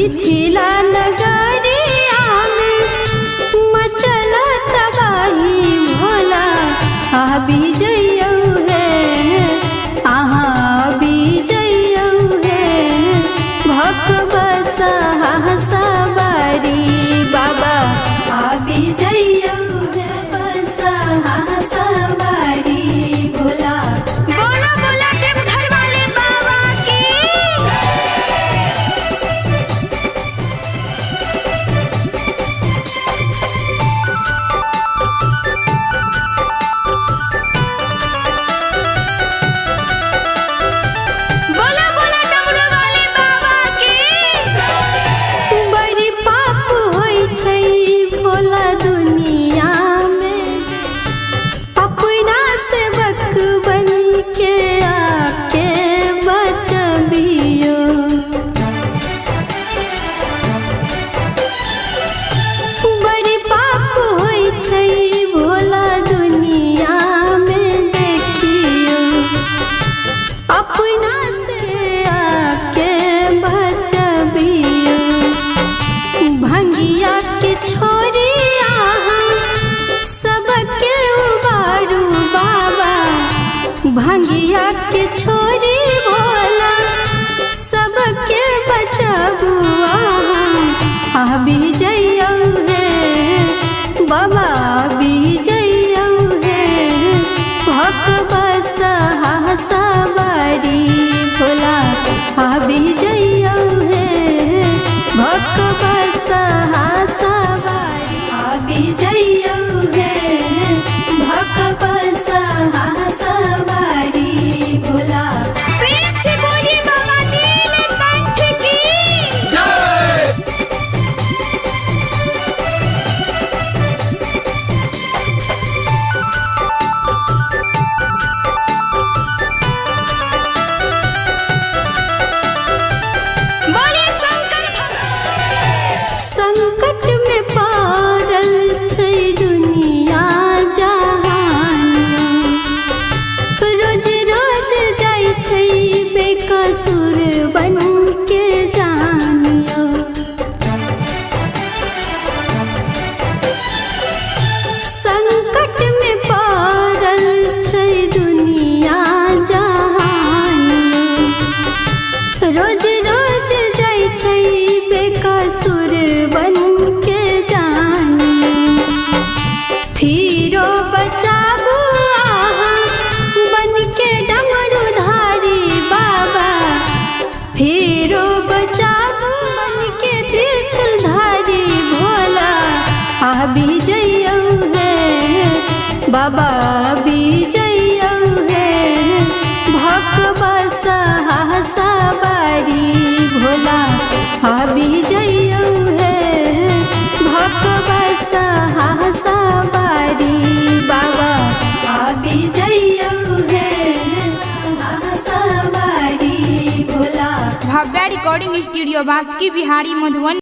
मिथिला नगरिया में मचल तबाही भोला अभी जइयौ है अहाँ भी जइयौ है भक्तबसा सवारी बाबा अभी जइयौ है बसा सवारी भोला। बोला बोला देवघर वाले बाबा की। बोला बोला डमरू वाले बाबा की। बड़ी पाप होई छै भोला दुनिया में अपना सेवक बन के आके बचबियो। बड़ी पाप होई छै भोला दुनिया में देखियो अपना से आके बचबियो। भंगिया के छोरी आहाँ सबके उबारू बाबा भंगिया के छोरी भोला सबके बचाबू आहाँ अभी जइयौ है बाबा अभी जइयौ है भक्तबसा सवारी भोला अभी जइयौ है भक्तबसा सवारी अभी जइयौ है भक्तबसा सवारी भोला। प्रेम से बोलिए बाबा नीलकंठ की। बोलिए शंकर भगवान। संकट में पड़ल छै दुनिया जहान रोज रोज जाइ छै बेकसूर बन के जानियो। संकट में पड़ल छै दुनिया जहान रोज रोज जाइ छै बेकसूर बन के जानियो। फिरो बचाबू आहाँ बन के डमरूधारी बाबा फिरो बचाबू बन के त्रिशूलधारी भोला अभी जइयौ है बाबा अभी जइयौ है भक्तबसा सवारी भोला अभी जइयौ है भक्तबसा सवारी बाबा अभी जइयौ है सवारी भोला। Bhavya recording studio Basuki Bihari Madhubani.